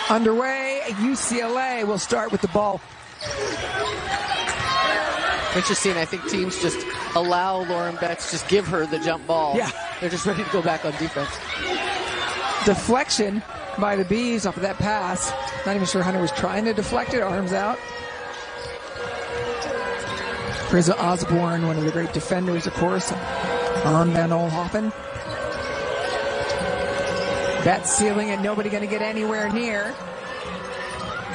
underway. UCLA will start with the ball. Interesting. I think teams just allow Lauren Betts, just give her the jump ball. Yeah. They're just ready to go back on defense. Deflection by the Bees off of that pass. Not even sure Hunter was trying to deflect it. Arms out. Frieza Osborne, one of the great defenders, of course, on Van Olhoffen. Betts sealing it. Nobody going to get anywhere near.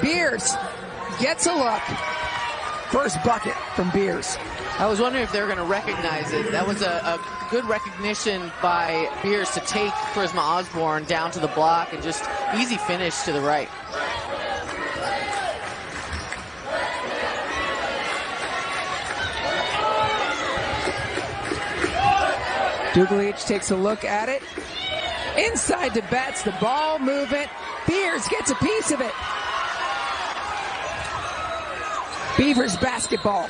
Beers gets a look. First bucket from Beers. I was wondering if they were going to recognize it. That was a good recognition by Beers to take Charisma Osborne down to the block and just easy finish to the right. Duglich takes a look at it. Inside to Betts, the ball movement. Beers gets a piece of it. Beavers basketball.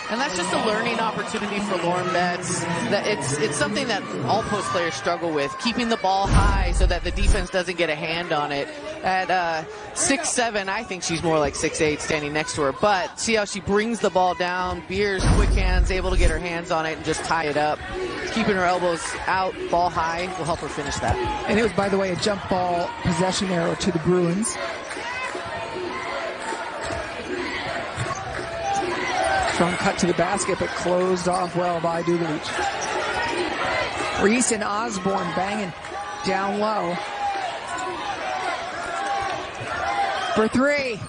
And that's just a learning opportunity for Lauren Betts. That it's something that all post players struggle with, keeping the ball high so that the defense doesn't get a hand on it. At 6'7", I think she's more like 6'8", standing next to her. But see how she brings the ball down. Beers, quick hands, able to get her hands on it and just tie it up. Keeping her elbows out, ball high, will help her finish that. And it was, by the way, a jump ball possession arrow to the Bruins. Strong cut to the basket, but closed off well by Duglich. Reese and Osborne banging down low. For three.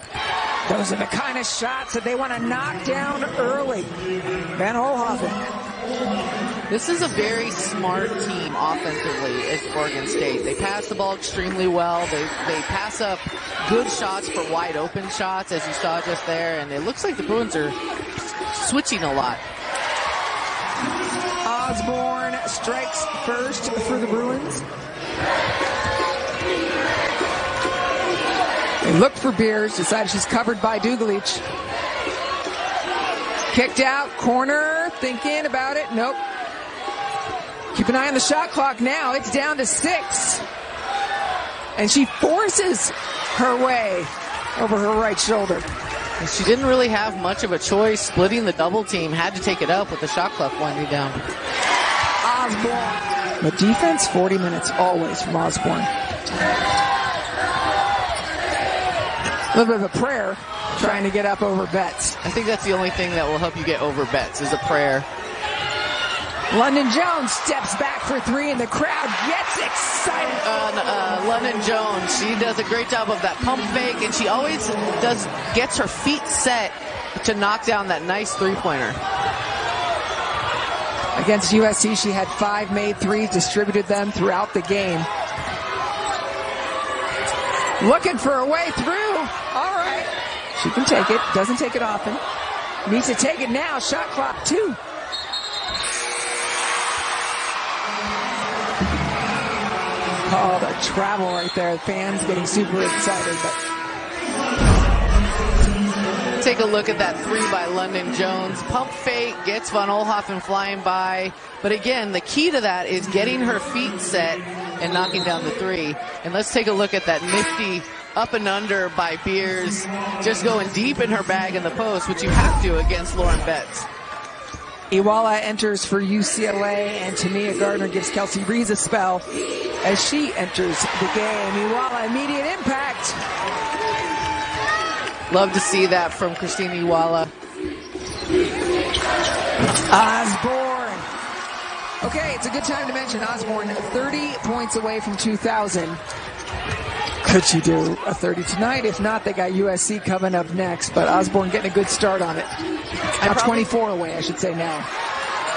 Those are the kind of shots that they want to knock down early. Van Olhoffen. This is a very smart team offensively as Oregon State. They pass the ball extremely well. They pass up good shots for wide open shots, as you saw just there. And it looks like the Bruins are switching a lot. Osborne strikes first for the Bruins. They look for Beers, decided she's covered by Duglich. Kicked out, corner, thinking about it, nope. Keep an eye on the shot clock now, it's down to 6. And she forces her way over her right shoulder. And she didn't really have much of a choice, splitting the double team, had to take it up with the shot clock winding down. Osborne. But defense, 40 minutes always from Osborne. A little bit of a prayer trying to get up over Betts. I think that's the only thing that will help you get over Betts is a prayer. Londynn Jones steps back for three and the crowd gets excited. Londynn Jones, she does a great job of that pump fake, and she always gets her feet set to knock down that nice three-pointer. Against USC, she had 5 made threes, distributed them throughout the game. Looking for a way through. All right. She can take it. Doesn't take it often. Needs to take it now. Shot clock 2. Called a travel right there. Fans getting super excited. But take a look at that three by Londynn Jones. Pump fake, gets Van Olhoffen flying by. But again, the key to that is getting her feet set and knocking down the three. And let's take a look at that nifty up and under by Beers. Just going deep in her bag in the post, which you have to against Lauren Betts. Iwala enters for UCLA, and Tamia Gardner gives Kelsey Rees a spell as she enters the game. Iwala, immediate impact. Love to see that from Christina Iwala. Osborne. Okay, it's a good time to mention Osborne, 30 points away from 2,000. Could she do a 30 tonight? If not, they got USC coming up next, but Osborne getting a good start on it. Now 24 away, I should say now.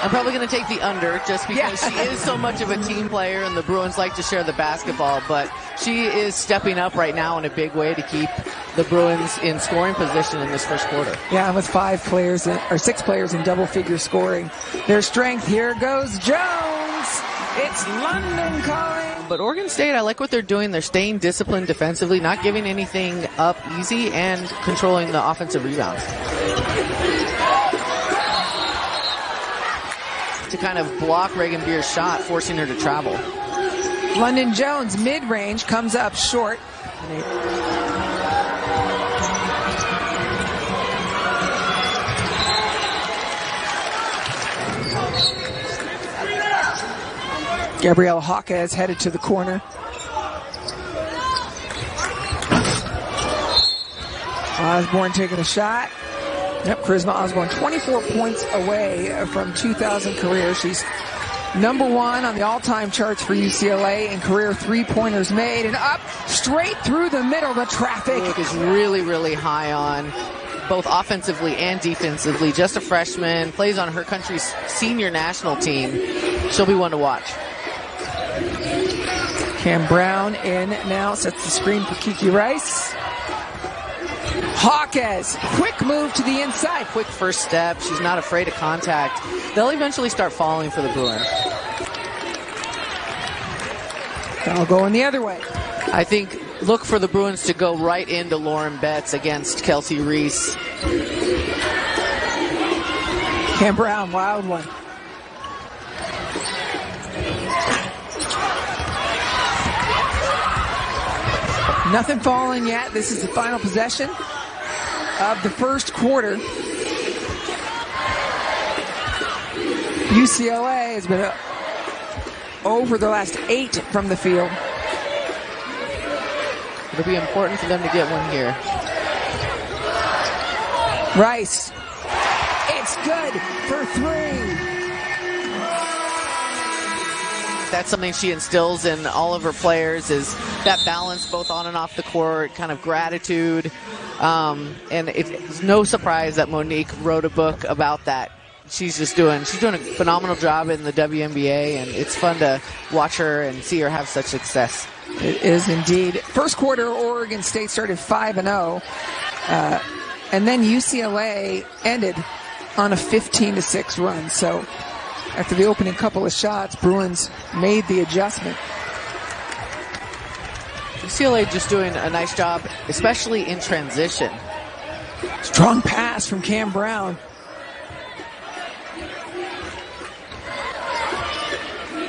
I'm probably going to take the under just because she is so much of a team player and the Bruins like to share the basketball, but she is stepping up right now in a big way to keep the Bruins in scoring position in this first quarter. Yeah, and with 6 players in double-figure scoring. Their strength, here goes Jones. It's Londynn calling. But Oregon State, I like what they're doing. They're staying disciplined defensively, not giving anything up easy, and controlling the offensive rebounds. To kind of block Reagan Beer's shot, forcing her to travel. Londynn Jones, mid-range, comes up short. Gabrielle Hawkes headed to the corner. Osborne taking a shot. Yep, Charisma Osborne, 24 points away from 2,000 career. She's number one on the all-time charts for UCLA in career three-pointers made. And up, straight through the middle. The traffic is really, really high on both offensively and defensively. Just a freshman, plays on her country's senior national team. She'll be one to watch. Cam Brown in now, sets the screen for Kiki Rice. Hawkes, quick move to the inside. Quick first step. She's not afraid of contact. They'll eventually start falling for the Bruins. Foul going the other way. I think look for the Bruins to go right into Lauren Betts against Kelsey Reese. Cam Brown, wild one. Nothing falling yet. This is the final possession of the first quarter. UCLA has been over the last 8 from the field. It'll be important for them to get one here. Rice. It's good for 3. That's something she instills in all of her players, is that balance both on and off the court, kind of gratitude. And it's no surprise that Monique wrote a book about that. She's doing a phenomenal job in the WNBA, and it's fun to watch her and see her have such success. It is indeed. First quarter, Oregon State started 5-0, and then UCLA ended on a 15-6 run. So after the opening couple of shots, Bruins made the adjustment. UCLA just doing a nice job, especially in transition. Strong pass from Cam Brown.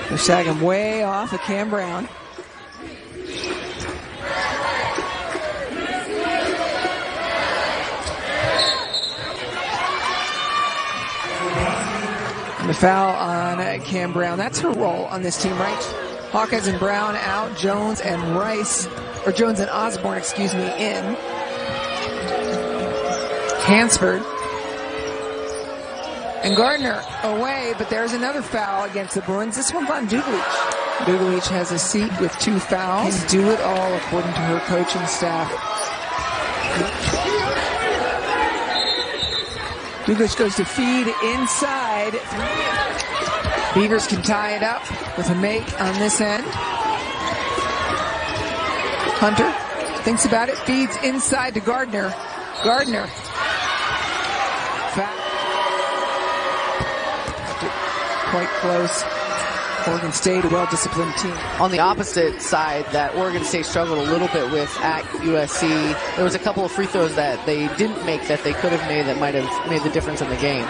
They're sagging way off of Cam Brown. And the foul on Cam Brown. That's her role on this team, right? Hawkes and Brown out. Jones and Osborne, in. Hansford. And Gardner away, but there's another foul against the Bruins. This one's on Dugalich. Dugalich has a seat with 2 fouls. Can do it all according to her coaching staff. Dugalich goes to feed inside. Beavers can tie it up with a make on this end. Hunter thinks about it, feeds inside to Gardner. Gardner. Foul. Quite close. Oregon State, a well-disciplined team. On the opposite side, that Oregon State struggled a little bit with at USC, there was a couple of free throws that they didn't make that they could have made that might have made the difference in the game.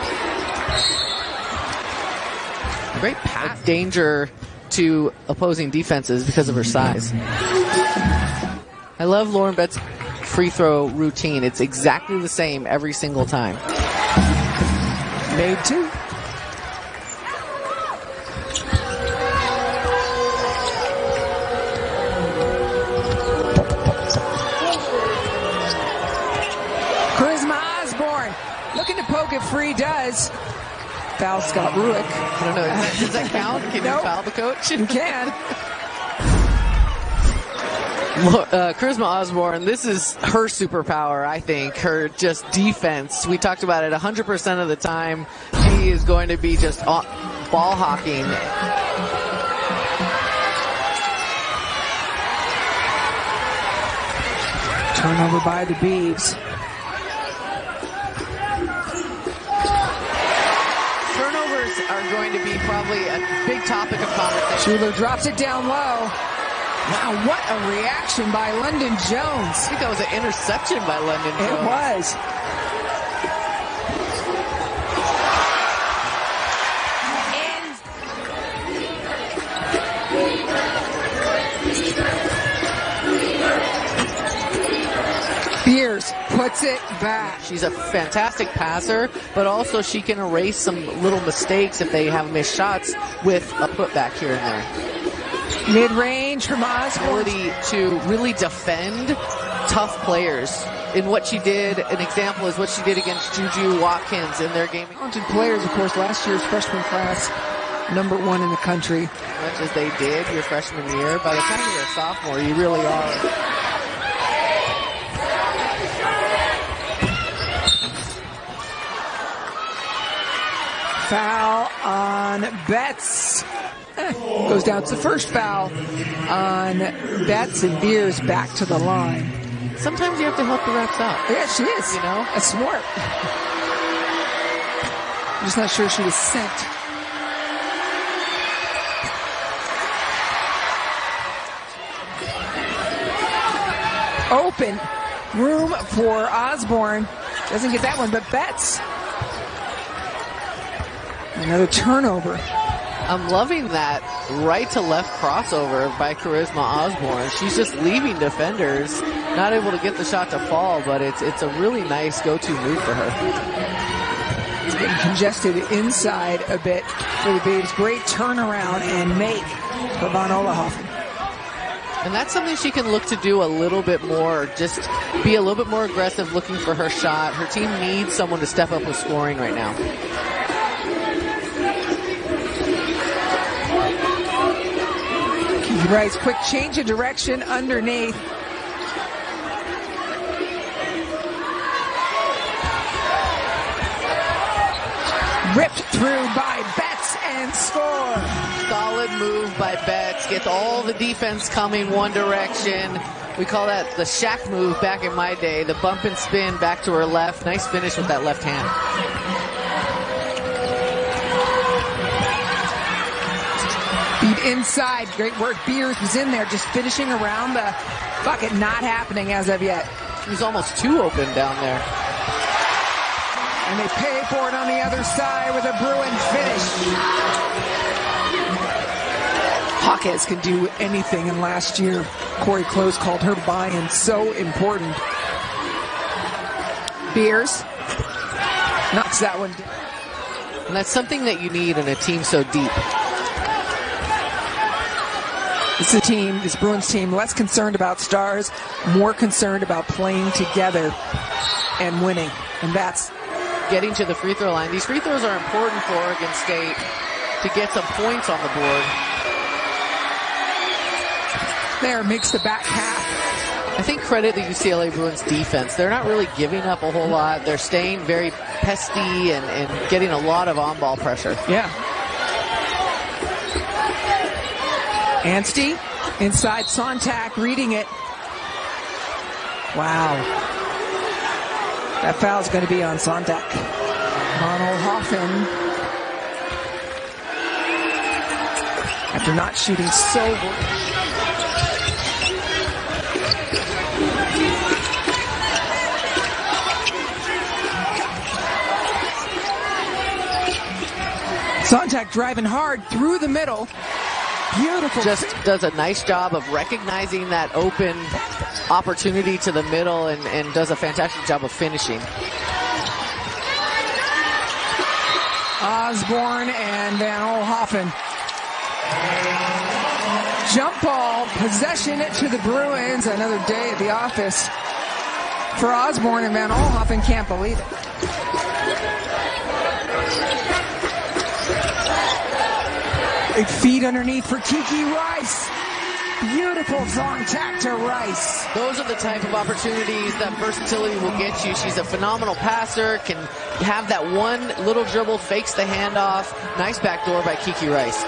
Great pass. Danger to opposing defenses because of her size. I love Lauren Betts' free throw routine. It's exactly the same every single time. Made 2. Looking to poke it free, does. Foul Scott Ruick. I don't know. Does that count? Can you foul the coach? You can. Charisma Osborne, this is her superpower, I think. Her just defense. We talked about it 100% of the time. She is going to be just ball hawking. Turnover by the Beavs. Are going to be probably a big topic of conversation. Schuler drops it down low. Wow, what a reaction by Londynn Jones. I think that was an interception by Londynn Jones. It was. back. She's a fantastic passer, but also she can erase some little mistakes if they have missed shots with a putback here and there. Mid-range from Osborne. Ability to really defend tough players. In what she did, an example is what she did against Juju Watkins in their game. Talented players, of course, last year's freshman class, #1 in the country. As much as they did your freshman year, by the time you're a sophomore, you really are. Foul on Betts. Goes down to the first foul on Betts, and Beers back to the line. Sometimes you have to help the refs out. Yeah, she is. You know? That's smart. I'm just not sure she was sent. Open room for Osborne. Doesn't get that one, but Betts. Another turnover. I'm loving that right to left crossover by Charisma Osborne. She's just leaving defenders, not able to get the shot to fall, but it's a really nice go-to move for her. It's getting congested inside a bit for the Babes. Great turnaround and make for Von Olahoffen. And that's something she can look to do a little bit more, just be a little bit more aggressive looking for her shot. Her team needs someone to step up with scoring right now. Kiki Rice, quick change of direction underneath. Ripped through by Betts and score. Solid move by Betts. Gets all the defense coming one direction. We call that the Shaq move back in my day. The bump and spin back to her left. Nice finish with that left hand. Feed inside. Great work. Beers was in there just finishing around the bucket. Not happening as of yet. He's almost too open down there. And they pay for it on the other side with a Bruin finish. Hawkes can do anything, and last year Corey Close called her buy-in so important. Beers knocks that one down. And that's something that you need in a team so deep. This is a team, this Bruins team, less concerned about stars, more concerned about playing together and winning. And that's getting to the free throw line. These free throws are important for Oregon State to get some points on the board. There makes the back half. I think credit the UCLA Bruins defense. They're not really giving up a whole lot. They're staying very pesky and getting a lot of on-ball pressure. Yeah. Anstey inside Sontag, reading it. Wow. That foul's going to be on Sontag. Von Olahoffen, after not shooting so well. Sontag driving hard through the middle. Beautiful. Just does a nice job of recognizing that open opportunity to the middle and does a fantastic job of finishing. Osborne and Van Olahoffen. Jump ball, possession to the Bruins. Another day at the office for Osborne, and Van Olahoffen can't believe it. Big feed underneath for Kiki Rice. Beautiful Sontag to Rice. Those are the type of opportunities that versatility will get you. She's a phenomenal passer, can have that one little dribble, fakes the handoff. Nice backdoor by Kiki Rice.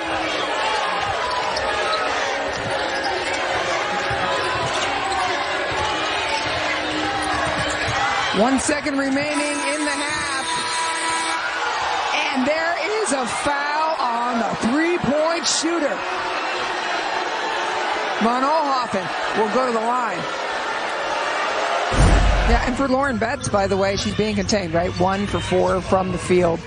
One second remaining in the half. And there is a foul on the three-point shooter. Von Olahoffen will go to the line. Yeah, and for Lauren Betts, by the way, she's being contained, right? 1 for 4 from the field.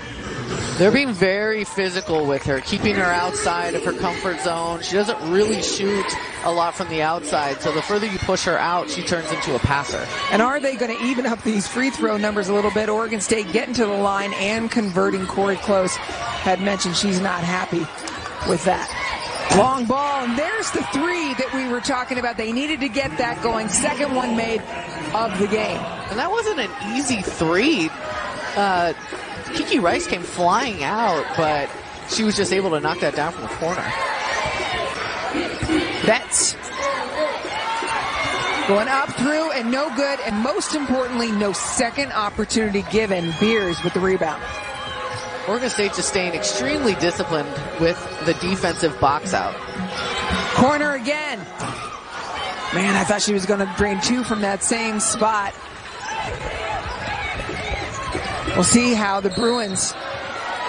They're being very physical with her, keeping her outside of her comfort zone. She doesn't really shoot a lot from the outside. So the further you push her out, she turns into a passer. And are they going to even up these free throw numbers a little bit? Oregon State getting to the line and converting. Corey Close had mentioned she's not happy with that. Long ball, and there's the three that we were talking about. They needed to get that going. Second one made of the game. And that wasn't an easy three. Kiki Rice came flying out, but she was just able to knock that down from the corner. Betts going up, through, and no good. And most importantly, no second opportunity given. Beers with the rebound. Oregon State just staying extremely disciplined with the defensive box out. Corner again. Man, I thought she was going to drain two from that same spot. We'll see how the Bruins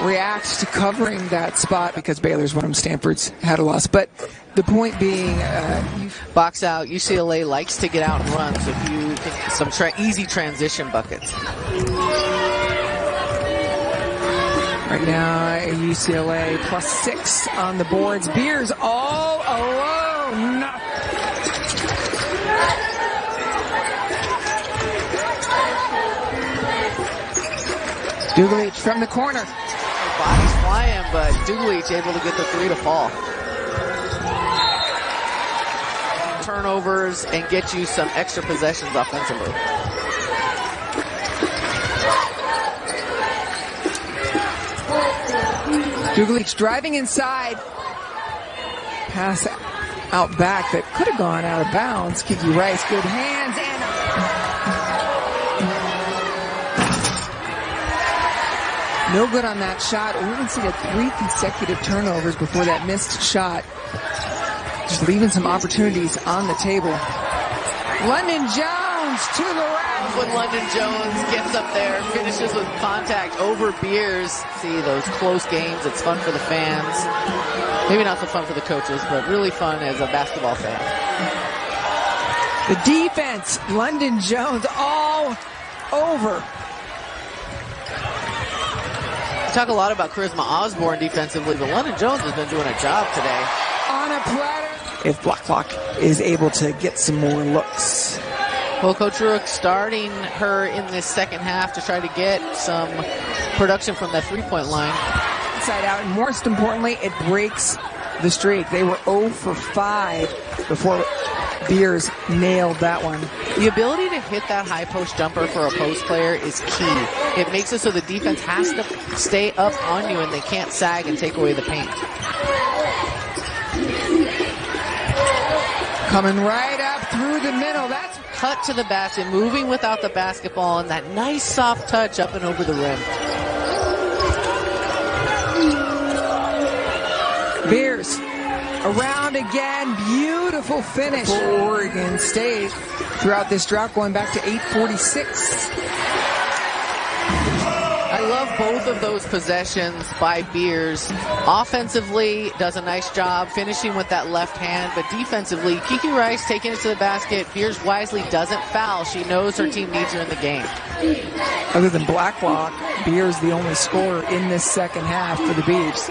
react to covering that spot because Baylor's won them, Stanford's had a loss. But the point being, box out, UCLA likes to get out and run, so if you can, some easy transition buckets. Right now, UCLA +6 on the boards. Beers all alone. Dugalich from the corner. Body's flying, but Dugalich able to get the three to fall. Turnovers and get you some extra possessions offensively. Dugalich driving inside. Pass out back that could have gone out of bounds. Kiki Rice, good hands, and no good on that shot. Oregon State had 3 consecutive turnovers before that missed shot. Just leaving some opportunities on the table. Londynn Jones to the rack. When Londynn Jones gets up there, finishes with contact over Beers. See those close games. It's fun for the fans. Maybe not so fun for the coaches, but really fun as a basketball fan. The defense, Londynn Jones all over. We talk a lot about Charisma Osborne defensively, but Londynn Jones has been doing a job today. On a platter. If Blacklock is able to get some more looks. Well, Coach Rook starting her in this second half to try to get some production from that three-point line. Inside out, and most importantly, it breaks the streak. They were 0 for 5 before Beers nailed that one. The ability to hit that high post jumper for a post player is key. It makes it so the defense has to stay up on you and they can't sag and take away the paint. Coming right up through the middle. That's cut to the basket, moving without the basketball, and that nice soft touch up and over the rim. Beers around again. Beautiful finish for Oregon State throughout this drought, going back to 8:46. I love both of those possessions by Beers. Offensively, does a nice job finishing with that left hand, but defensively, Kiki Rice taking it to the basket. Beers wisely doesn't foul. She knows her team needs her in the game. Other than Blacklock, Beers the only scorer in this second half for the Beavs.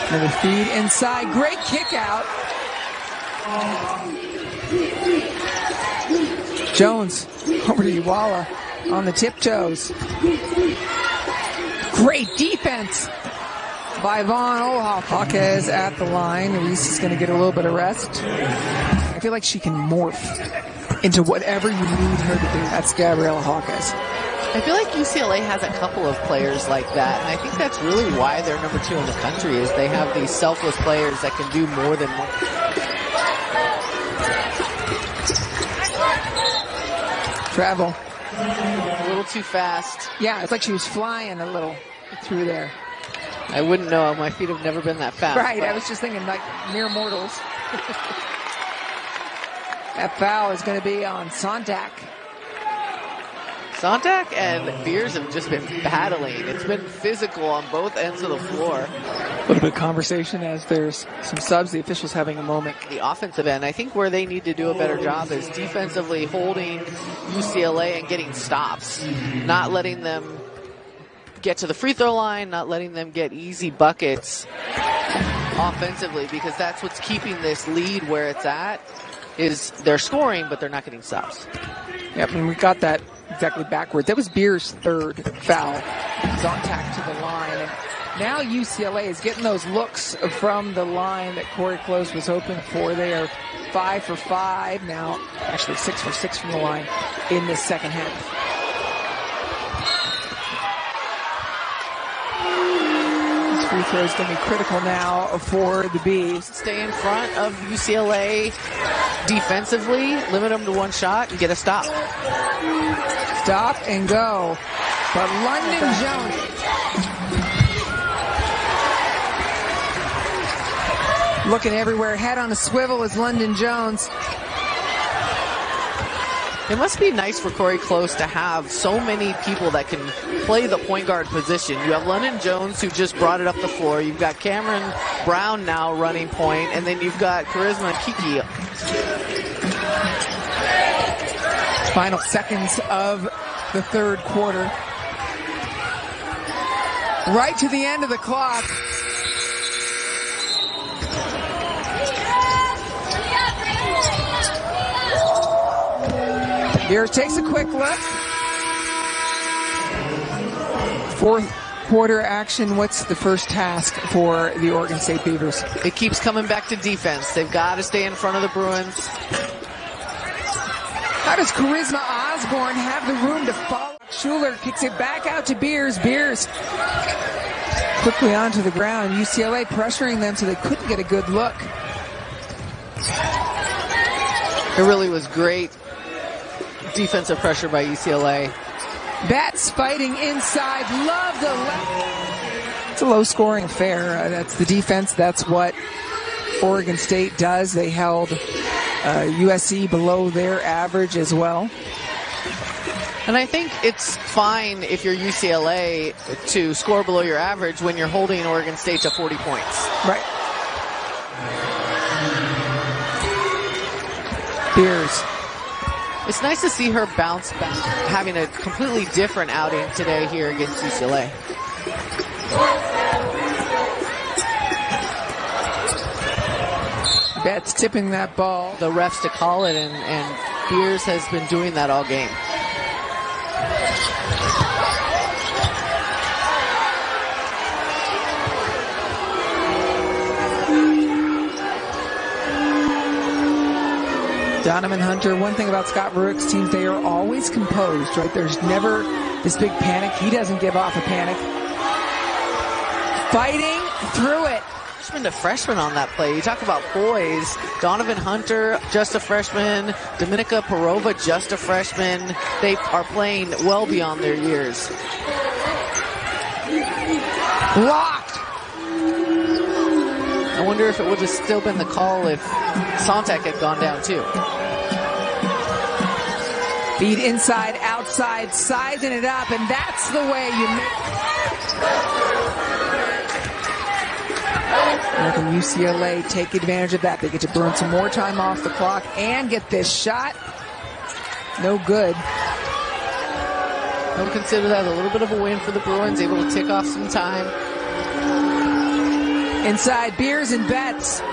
Another feed inside. Great kick out. Jones over to Uwala on the tiptoes. Great defense by Vaughn Olhoff. Hawkes at the line. Reese is going to get a little bit of rest. I feel like she can morph into whatever you need her to do. That's Gabriella Hawkes. I feel like UCLA has a couple of players like that, and I think that's really why they're number 2 in the country, is they have these selfless players that can do more than one. Travel. A little too fast. Yeah, it's like she was flying a little through there. I wouldn't know. My feet have never been that fast. Right, I was just thinking like mere mortals. That foul is going to be on Sonntag. Sonntag and Beers have just been battling. It's been physical on both ends of the floor. A little bit of conversation as there's some subs. The officials having a moment. The offensive end, I think where they need to do a better job is defensively holding UCLA and getting stops. Not letting them get to the free throw line, not letting them get easy buckets. offensively, because that's what's keeping this lead where it's at, is they're scoring, but they're not getting stops. Yep, and we got that exactly backward. That was Beer's third foul. He's on tack to the line. And now UCLA is getting those looks from the line that Corey Close was hoping for. They are 5 for 5 now, actually 6 for 6 from the line in this second half. This free throw is going to be critical now for the Bees. Stay in front of UCLA defensively, limit them to one shot, and get a stop. Stop and go. But Londynn Jones. Looking everywhere, head on a swivel is Londynn Jones. It must be nice for Corey Close to have so many people that can play the point guard position. You have Londynn Jones, who just brought it up the floor. You've got Cameron Brown now running point, and then you've got Charisma and Kiki. Final seconds of the third quarter. Right to the end of the clock. Beer takes a quick look. Fourth quarter action. What's the first task for the Oregon State Beavers? It keeps coming back to defense. They've got to stay in front of the Bruins. How does Charisma Osborne have the room to follow? Schuler kicks it back out to Beers. Beers quickly onto the ground. UCLA pressuring them so they couldn't get a good look. It really was great defensive pressure by UCLA. Betts fighting inside. Love the left. It's a low-scoring affair. That's the defense. That's what Oregon State does. They held USC below their average as well. And I think it's fine if you're UCLA to score below your average when you're holding Oregon State to 40 points. Right. Beers. It's nice to see her bounce back, having a completely different outing today here against UCLA. Betts tipping that ball. The refs to call it, and Beers has been doing that all game. Donovan Hunter, one thing about Scott Rueck's teams, they are always composed, right? There's never this big panic. He doesn't give off a panic. Fighting through it. Freshman to freshman on that play. You talk about poise. Donovan Hunter, just a freshman. Dominika Parova, just a freshman. They are playing well beyond their years. Blocked. I wonder if it would have still been the call if Sontek had gone down too. Feed inside, outside, sizing it up, and that's the way you make it. Can UCLA take advantage of that? They get to burn some more time off the clock and get this shot. No good. I would consider that a little bit of a win for the Bruins, able to tick off some time. Inside, Beers and Betts.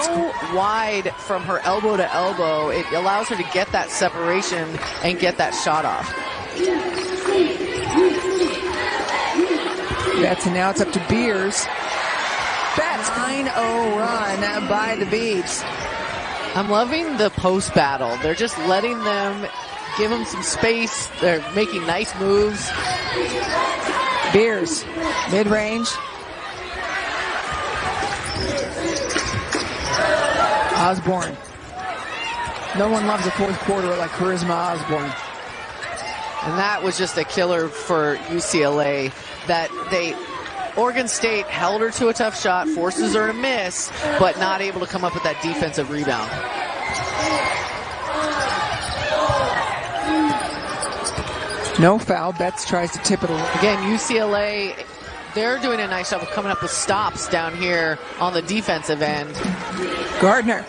So wide from her elbow to elbow, it allows her to get that separation and get that shot off. Betts, and now it's up to Beers. Betts, 9-0 run by the Beavs. I'm loving the post battle. They're just letting them give them some space. They're making nice moves. Beers, mid-range. Osborne. No one loves a fourth quarter like Charisma Osborne. And that was just a killer for UCLA. Oregon State held her to a tough shot, forces her to miss, but not able to come up with that defensive rebound. No foul. Betts tries to tip it away. Again, UCLA, they're doing a nice job of coming up with stops down here on the defensive end. Gardner.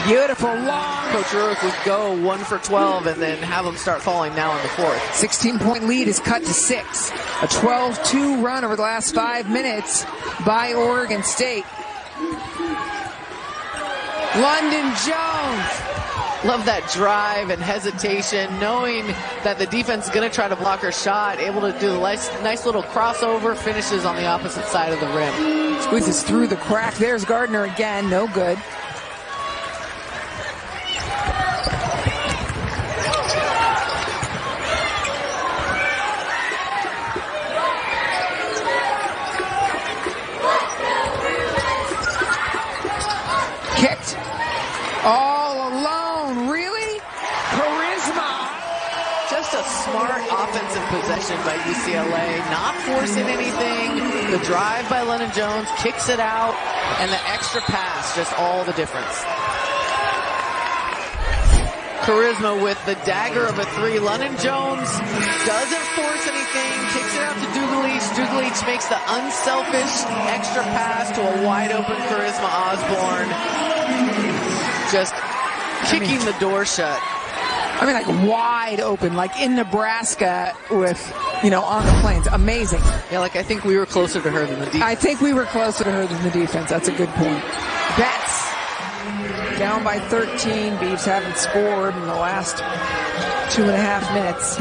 Beautiful long. Coach Ruth would go 1 for 12 and then have them start falling now in the fourth. 16-point lead is cut to 6. A 12-2 run over the last 5 minutes by Oregon State. Londynn Jones. Love that drive and hesitation, knowing that the defense is going to try to block her shot, able to do a nice little crossover, finishes on the opposite side of the rim. Squeezes through the crack. There's Gardner again. No good. Kicked. All alone. Really? Charisma. Just a smart offensive possession by UCLA, not forcing anything. The drive by Londynn Jones, kicks it out, and the extra pass, just all the difference. Charisma with the dagger of a 3. Londynn Jones doesn't force anything, kicks it out to Dugalich. Dugalich makes the unselfish extra pass to a wide open Charisma Osborne. Just kicking the door shut. I mean, like wide open, like in Nebraska with, on the plains. Amazing. Yeah, like I think we were closer to her than the defense. I think we were closer to her than the defense. That's a good point. Betts down by 13. Beavs haven't scored in the last 2.5 minutes.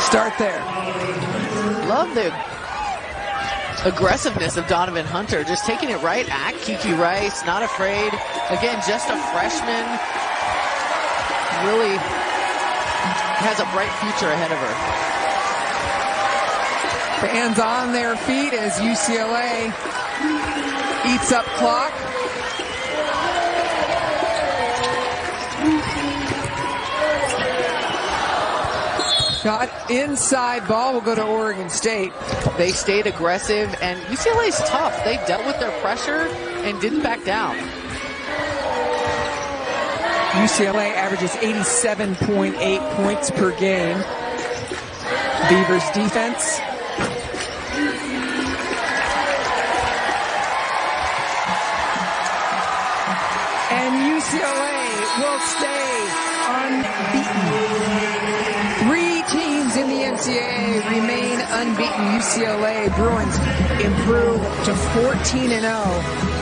Start there. Love the aggressiveness of Donovan Hunter, just taking it right at Kiki Rice, not afraid. Again, just a freshman. Really has a bright future ahead of her. Fans on their feet as UCLA eats up clock. Shot inside, ball will go to Oregon State. They stayed aggressive, and UCLA's tough. They dealt with their pressure and didn't back down. UCLA averages 87.8 points per game. Beavers defense. And UCLA will stay unbeaten. 3 teams in the NCAA remain unbeaten. UCLA Bruins improve to 14-0.